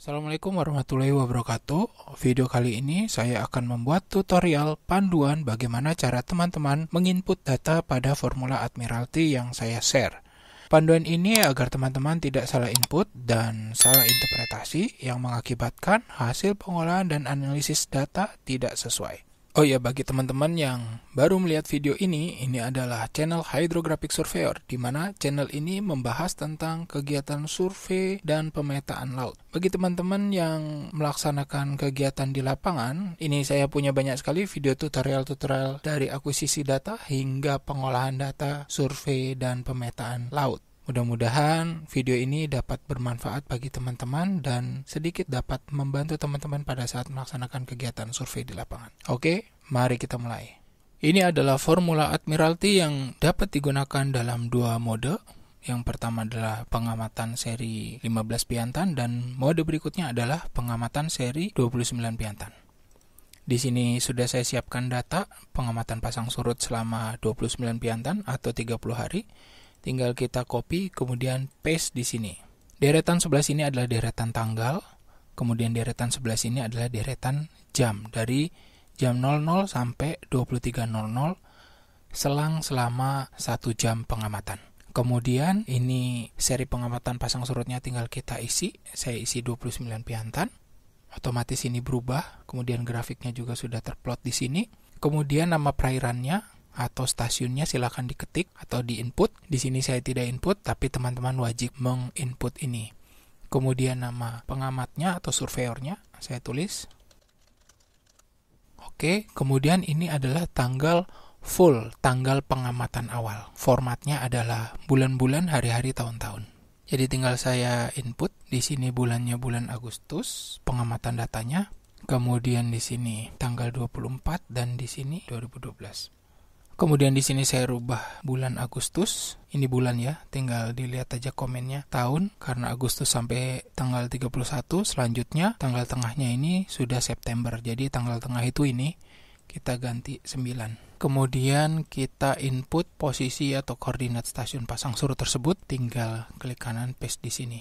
Assalamualaikum warahmatullahi wabarakatuh. Video kali ini saya akan membuat tutorial panduan bagaimana cara teman-teman menginput data pada formula Admiralty yang saya share. Panduan ini agar teman-teman tidak salah input dan salah interpretasi yang mengakibatkan hasil pengolahan dan analisis data tidak sesuai. Oh ya, bagi teman-teman yang baru melihat video ini adalah channel Hydrographic Surveyor, di mana channel ini membahas tentang kegiatan survei dan pemetaan laut. Bagi teman-teman yang melaksanakan kegiatan di lapangan, ini saya punya banyak sekali video tutorial-tutorial dari akuisisi data hingga pengolahan data, survei, dan pemetaan laut. Mudah-mudahan video ini dapat bermanfaat bagi teman-teman dan sedikit dapat membantu teman-teman pada saat melaksanakan kegiatan survei di lapangan. Oke, mari kita mulai. Ini adalah formula Admiralty yang dapat digunakan dalam dua mode. Yang pertama adalah pengamatan seri 15 piantan dan mode berikutnya adalah pengamatan seri 29 piantan. Di sini sudah saya siapkan data pengamatan pasang surut selama 29 piantan atau 30 hari. Tinggal kita copy, kemudian paste di sini. Deretan sebelah sini adalah deretan tanggal, kemudian deretan sebelah sini adalah deretan jam. Dari jam 00 sampai 23.00, selang selama 1 jam pengamatan. Kemudian ini seri pengamatan pasang surutnya tinggal kita isi. Saya isi 29 piantan. Otomatis ini berubah, kemudian grafiknya juga sudah terplot di sini. Kemudian nama perairannya atau stasiunnya silakan diketik atau diinput. Di sini saya tidak input, tapi teman-teman wajib menginput ini. Kemudian nama pengamatnya atau surveyornya saya tulis. Oke, kemudian ini adalah tanggal full, tanggal pengamatan awal. Formatnya adalah bulan-bulan, hari-hari, tahun-tahun. Jadi tinggal saya input. Di sini bulannya bulan Agustus, pengamatan datanya. Kemudian di sini tanggal 24 dan di sini 2012. Kemudian di sini saya rubah bulan Agustus. Ini bulan ya, tinggal dilihat aja komennya. Tahun, karena Agustus sampai tanggal 31. Selanjutnya, tanggal tengahnya ini sudah September. Jadi tanggal tengah itu ini kita ganti 9. Kemudian kita input posisi atau koordinat stasiun pasang surut tersebut. Tinggal klik kanan paste di sini.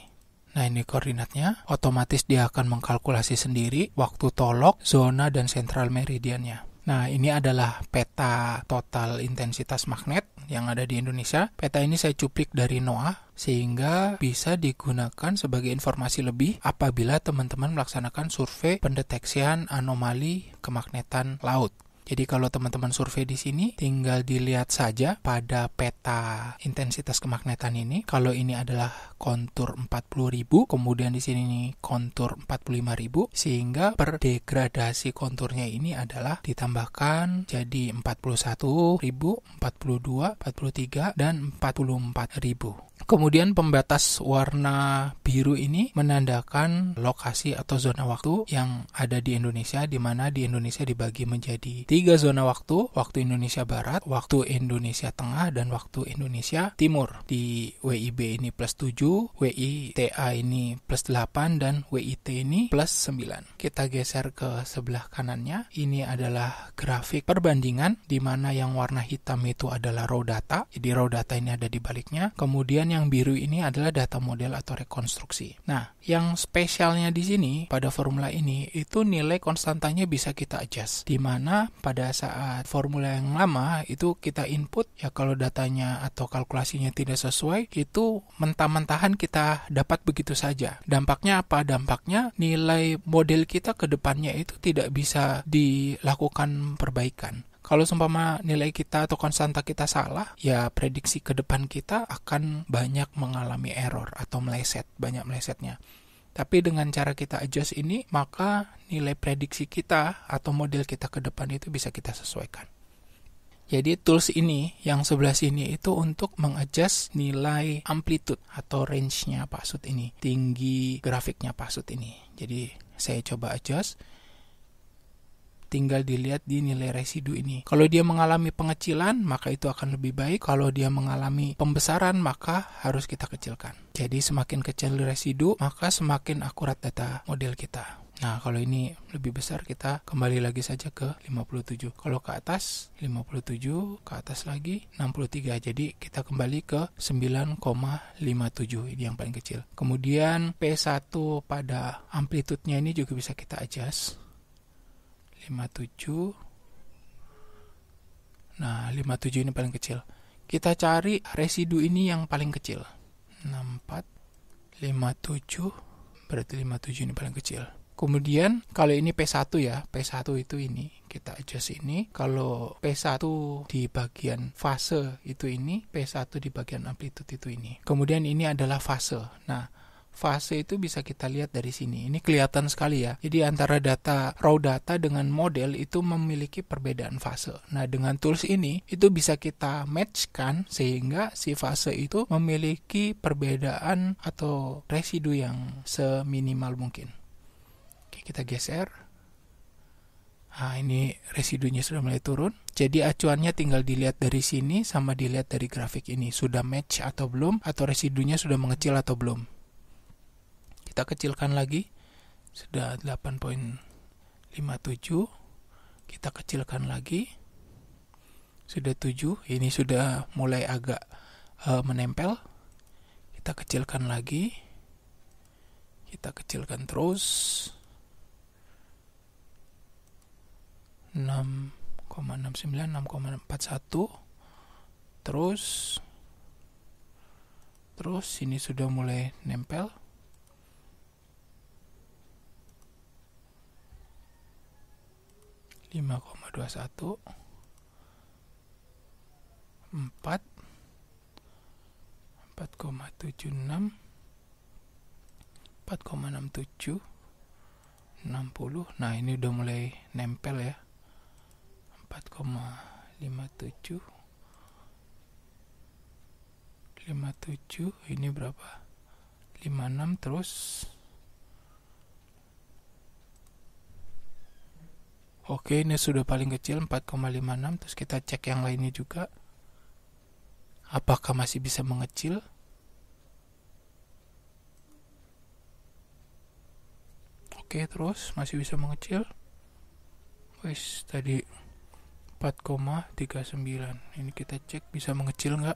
Nah, ini koordinatnya. Otomatis dia akan mengkalkulasi sendiri waktu tolok, zona, dan sentral meridiannya. Nah, ini adalah peta total intensitas magnet yang ada di Indonesia. Peta ini saya cuplik dari NOAA sehingga bisa digunakan sebagai informasi lebih apabila teman-teman melaksanakan survei pendeteksian anomali kemagnetan laut. Jadi kalau teman-teman survei di sini, tinggal dilihat saja pada peta intensitas kemagnetan ini. Kalau ini adalah kontur 40.000, kemudian di sini kontur 45.000, sehingga per degradasi konturnya ini adalah ditambahkan jadi 41.000, 42, 43, dan 44.000. Kemudian pembatas warna biru ini menandakan lokasi atau zona waktu yang ada di Indonesia, di mana di Indonesia dibagi menjadi 3 zona waktu: waktu Indonesia Barat, waktu Indonesia Tengah, dan waktu Indonesia Timur. Di WIB ini plus 7, WITA ini plus 8, dan WIT ini plus 9. Kita geser ke sebelah kanannya. Ini adalah grafik perbandingan, di mana yang warna hitam itu adalah raw data. Jadi raw data ini ada di baliknya. Kemudian yang biru ini adalah data model atau rekonstruksi. Nah, yang spesialnya di sini pada formula ini itu nilai konstantanya bisa kita adjust. Di mana pada saat formula yang lama itu kita input, ya kalau datanya atau kalkulasinya tidak sesuai, itu mentah-mentahan kita dapat begitu saja. Dampaknya apa? Dampaknya nilai model kita ke depannya itu tidak bisa dilakukan perbaikan. Kalau seumpama nilai kita atau konstanta kita salah, ya prediksi ke depan kita akan banyak mengalami error atau meleset, banyak melesetnya. Tapi dengan cara kita adjust ini, maka nilai prediksi kita atau model kita ke depan itu bisa kita sesuaikan. Jadi tools ini yang sebelah sini itu untuk mengadjust nilai amplitude atau range-nya Pak Sud ini, tinggi grafiknya Pak Sud ini. Jadi saya coba adjust. Tinggal dilihat di nilai residu ini. Kalau dia mengalami pengecilan, maka itu akan lebih baik. Kalau dia mengalami pembesaran, maka harus kita kecilkan. Jadi semakin kecil residu, maka semakin akurat data model kita. Nah, kalau ini lebih besar, kita kembali lagi saja ke 57. Kalau ke atas 57, ke atas lagi 63. Jadi kita kembali ke 9,57. Ini yang paling kecil. Kemudian P1 pada amplitudenya ini juga bisa kita adjust. 57. Nah, 57 ini paling kecil. Kita cari residu ini yang paling kecil. 64, 57, berarti 57 ini paling kecil. Kemudian kalau ini P1 ya, P1 itu ini, kita adjust ini. Kalau P1 di bagian fase itu ini, P1 di bagian amplitude itu ini. Kemudian ini adalah fase. Nah, fase itu bisa kita lihat dari sini. Ini kelihatan sekali ya. Jadi antara raw data dengan model itu memiliki perbedaan fase. Nah, dengan tools ini itu bisa kita matchkan sehingga si fase itu memiliki perbedaan atau residu yang seminimal mungkin. Oke, kita geser. Nah, ini residunya sudah mulai turun. Jadi acuannya tinggal dilihat dari sini sama dilihat dari grafik ini. Sudah match atau belum, atau residunya sudah mengecil atau belum. Kita kecilkan lagi. Sudah 8,57. Kita kecilkan lagi. Sudah 7. Ini sudah mulai agak menempel. Kita kecilkan lagi. Kita kecilkan terus. 6,69, 6,41. Terus ini sudah mulai nempel. 5,21, 4, 4,76, 4,67, 60. Nah, ini udah mulai nempel ya. 4,57, 57, ini berapa? 56, terus oke, ini sudah paling kecil 4,56. Terus kita cek yang lainnya juga. Apakah masih bisa mengecil? Oke, terus masih bisa mengecil. Wis, tadi 4,39. Ini kita cek bisa mengecil nggak?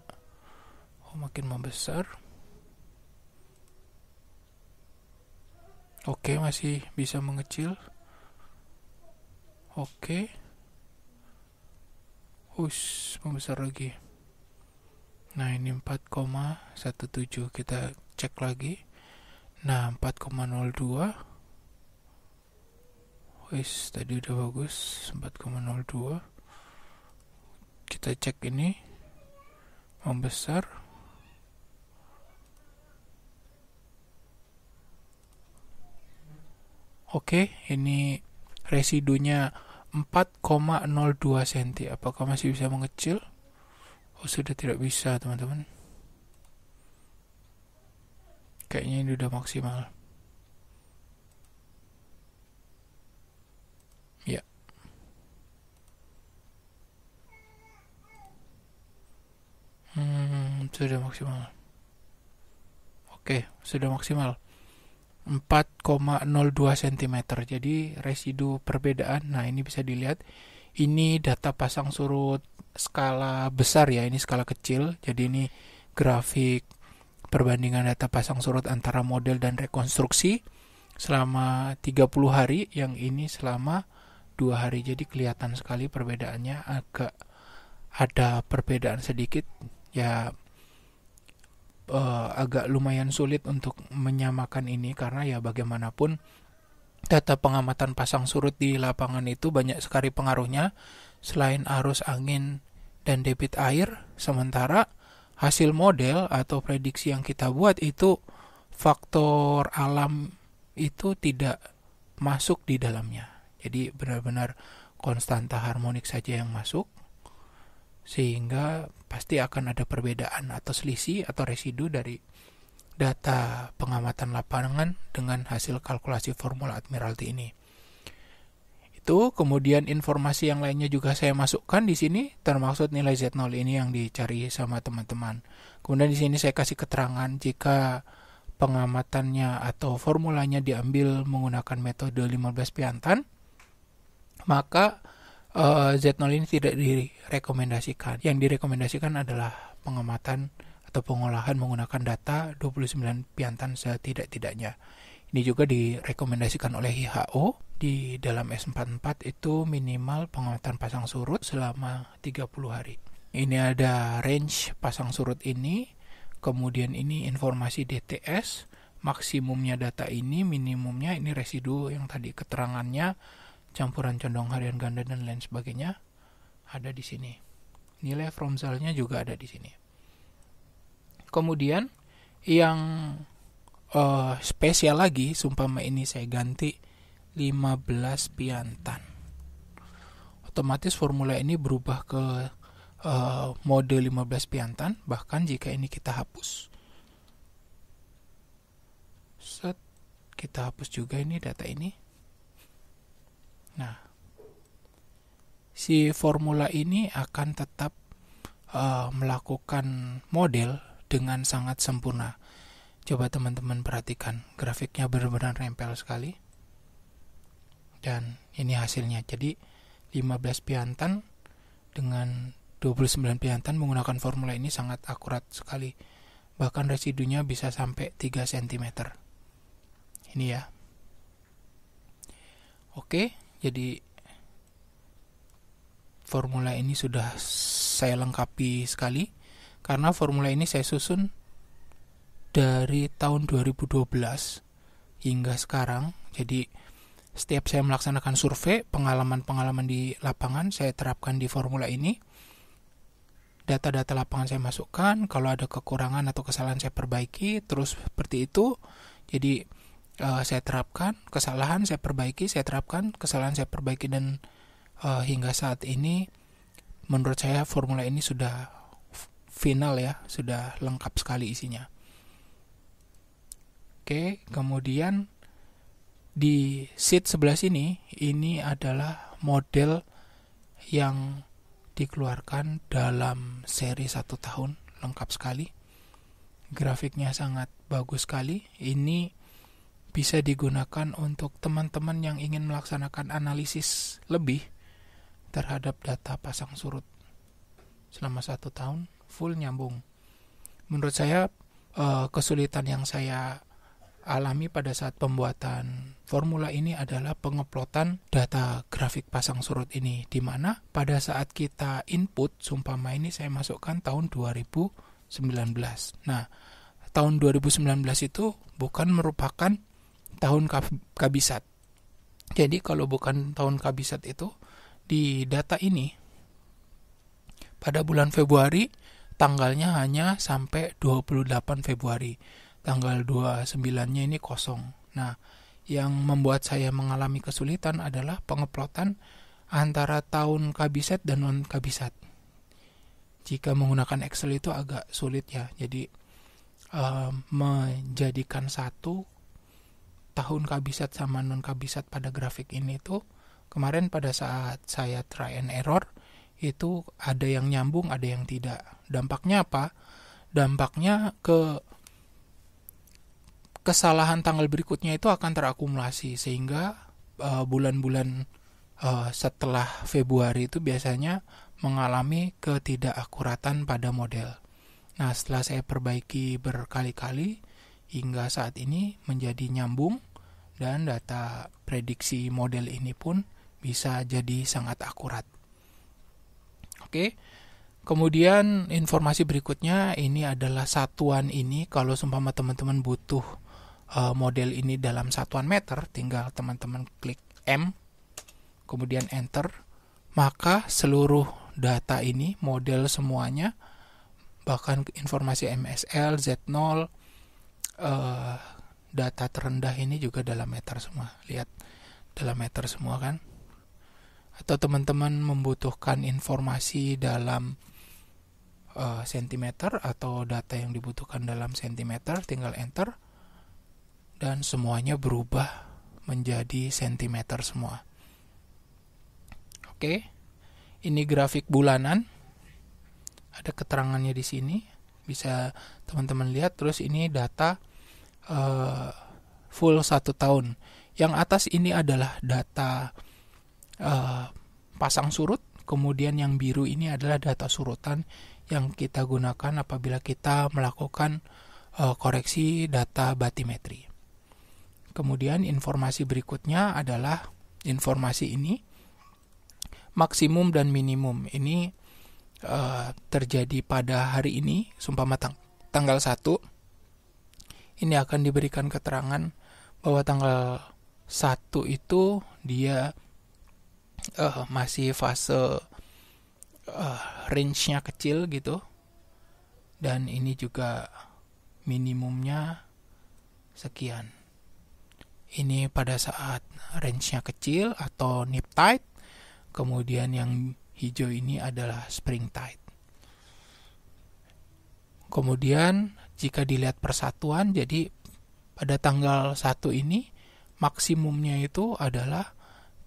Oh, makin membesar. Oke, masih bisa mengecil. Oke. Membesar lagi. Nah, ini 4,17. Kita cek lagi. Nah, 4,02. Tadi udah bagus. 4,02. Kita cek ini. Membesar. Oke, ini residunya 4,02 cm. Apakah masih bisa mengecil? Oh, sudah tidak bisa, teman-teman. Kayaknya ini udah maksimal. Ya. Sudah maksimal. Oke, sudah maksimal. 4,02 cm. Jadi residu perbedaan. Nah, ini bisa dilihat. Ini data pasang surut skala besar ya, ini skala kecil. Jadi ini grafik perbandingan data pasang surut antara model dan rekonstruksi selama 30 hari, yang ini selama 2 hari. Jadi kelihatan sekali perbedaannya, agak ada perbedaan sedikit ya. Agak lumayan sulit untuk menyamakan ini karena ya bagaimanapun data pengamatan pasang surut di lapangan itu banyak sekali pengaruhnya selain arus angin dan debit air, sementara hasil model atau prediksi yang kita buat itu faktor alam itu tidak masuk di dalamnya. Jadi benar-benar konstanta harmonik saja yang masuk, sehingga pasti akan ada perbedaan atau selisih atau residu dari data pengamatan lapangan dengan hasil kalkulasi formula Admiralty ini. Itu kemudian informasi yang lainnya juga saya masukkan di sini, termasuk nilai Z0 ini yang dicari sama teman-teman. Kemudian di sini saya kasih keterangan jika pengamatannya atau formulanya diambil menggunakan metode 15 piantan, maka Z0 ini tidak direkomendasikan. Yang direkomendasikan adalah pengamatan atau pengolahan menggunakan data 29 piantan setidak-tidaknya. Ini juga direkomendasikan oleh WHO. Di dalam S44 itu minimal pengamatan pasang surut selama 30 hari. Ini ada range pasang surut ini, kemudian ini informasi DTS, maksimumnya data ini, minimumnya ini residu yang tadi keterangannya, campuran condong harian ganda dan lain sebagainya ada di sini. Nilai Fromzalnya juga ada di sini. Kemudian yang spesial lagi, sumpama ini saya ganti 15 piantan, otomatis formula ini berubah ke mode 15 piantan, bahkan jika ini kita hapus. Kita hapus juga ini data ini. Nah, si formula ini akan tetap melakukan model dengan sangat sempurna. Coba teman-teman perhatikan, grafiknya benar-benar nempel sekali. Dan ini hasilnya. Jadi 15 piantan dengan 29 piantan menggunakan formula ini sangat akurat sekali. Bahkan residunya bisa sampai 3 cm. Ini ya. Oke, jadi formula ini sudah saya lengkapi sekali. Karena formula ini saya susun dari tahun 2012 hingga sekarang. Jadi setiap saya melaksanakan survei, pengalaman-pengalaman di lapangan saya terapkan di formula ini. Data-data lapangan saya masukkan, kalau ada kekurangan atau kesalahan saya perbaiki, terus seperti itu. Jadi saya terapkan, kesalahan saya perbaiki, saya terapkan, kesalahan saya perbaiki, dan hingga saat ini menurut saya formula ini sudah final ya, sudah lengkap sekali isinya. Oke, kemudian di sheet sebelah sini, ini adalah model yang dikeluarkan dalam seri 1 tahun, lengkap sekali. Grafiknya sangat bagus sekali. Ini bisa digunakan untuk teman-teman yang ingin melaksanakan analisis lebih terhadap data pasang surut selama 1 tahun, full nyambung. Menurut saya kesulitan yang saya alami pada saat pembuatan formula ini adalah pengeplotan data grafik pasang surut ini, di mana pada saat kita input, sumpama ini saya masukkan tahun 2019. Nah, tahun 2019 itu bukan merupakan tahun kabisat. Jadi kalau bukan tahun kabisat itu, di data ini pada bulan Februari tanggalnya hanya sampai 28 Februari. Tanggal 29-nya ini kosong. Nah, yang membuat saya mengalami kesulitan adalah pengeplotan antara tahun kabisat dan non kabisat. Jika menggunakan Excel itu agak sulit ya. Jadi menjadikan satu tahun kabisat sama non kabisat pada grafik ini tuh kemarin pada saat saya try and error itu ada yang nyambung, ada yang tidak. Dampaknya apa? Dampaknya kesalahan tanggal berikutnya itu akan terakumulasi sehingga bulan-bulan setelah Februari itu biasanya mengalami ketidakakuratan pada model. Nah, setelah saya perbaiki berkali-kali hingga saat ini menjadi nyambung dan data prediksi model ini pun bisa jadi sangat akurat. Oke. Kemudian informasi berikutnya ini adalah satuan ini. Kalau seumpama teman-teman butuh model ini dalam satuan meter, tinggal teman-teman klik M, kemudian enter, maka seluruh data ini, model semuanya, bahkan informasi MSL, Z0, data terendah ini juga dalam meter semua. Lihat, dalam meter semua kan? Atau teman-teman membutuhkan informasi dalam sentimeter atau data yang dibutuhkan dalam sentimeter, tinggal enter dan semuanya berubah menjadi sentimeter semua. Oke, ini grafik bulanan, ada keterangannya di sini, bisa teman-teman lihat. Terus ini data full 1 tahun. Yang atas ini adalah data pasang surut, kemudian yang biru ini adalah data surutan yang kita gunakan apabila kita melakukan koreksi data batimetri. Kemudian informasi berikutnya adalah informasi ini, maksimum dan minimum. Ini terjadi pada hari ini, seumpama tanggal 1. Ini akan diberikan keterangan bahwa tanggal 1 itu dia masih fase range-nya kecil gitu. Dan ini juga minimumnya sekian. Ini pada saat range-nya kecil atau nip tide. Kemudian yang hijau ini adalah spring tide. Kemudian jika dilihat persatuan, jadi pada tanggal 1 ini maksimumnya itu adalah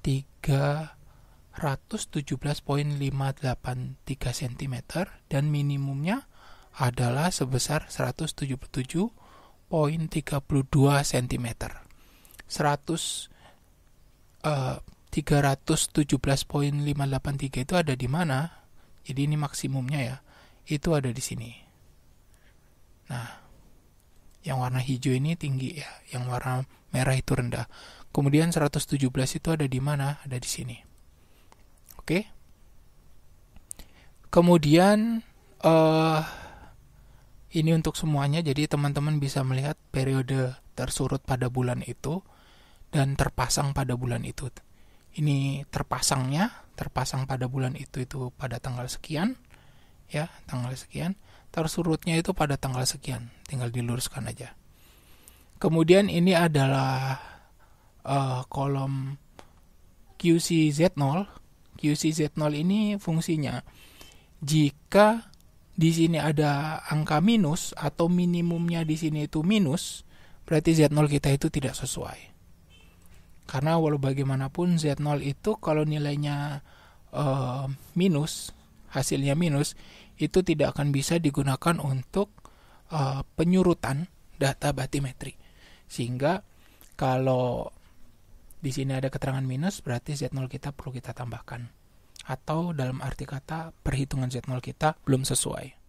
317,583 cm dan minimumnya adalah sebesar 177,32 cm. 317,583 itu ada di mana? Jadi ini maksimumnya ya. Itu ada di sini. Nah, yang warna hijau ini tinggi ya, yang warna merah itu rendah. Kemudian 117 itu ada di mana? Ada di sini. Oke. Kemudian ini untuk semuanya, jadi teman-teman bisa melihat periode tersurut pada bulan itu dan terpasang pada bulan itu. Ini terpasang pada bulan itu pada tanggal sekian, ya, tanggal sekian. Tersurutnya itu pada tanggal sekian, tinggal diluruskan aja. Kemudian ini adalah kolom QCZ0. QCZ0 ini fungsinya jika di sini ada angka minus atau minimumnya di sini itu minus, berarti Z0 kita itu tidak sesuai. Karena walau bagaimanapun Z0 itu kalau nilainya minus, hasilnya minus, itu tidak akan bisa digunakan untuk penyurutan data batimetri. Sehingga kalau di sini ada keterangan minus, berarti Z0 kita perlu kita tambahkan. Atau dalam arti kata perhitungan Z0 kita belum sesuai.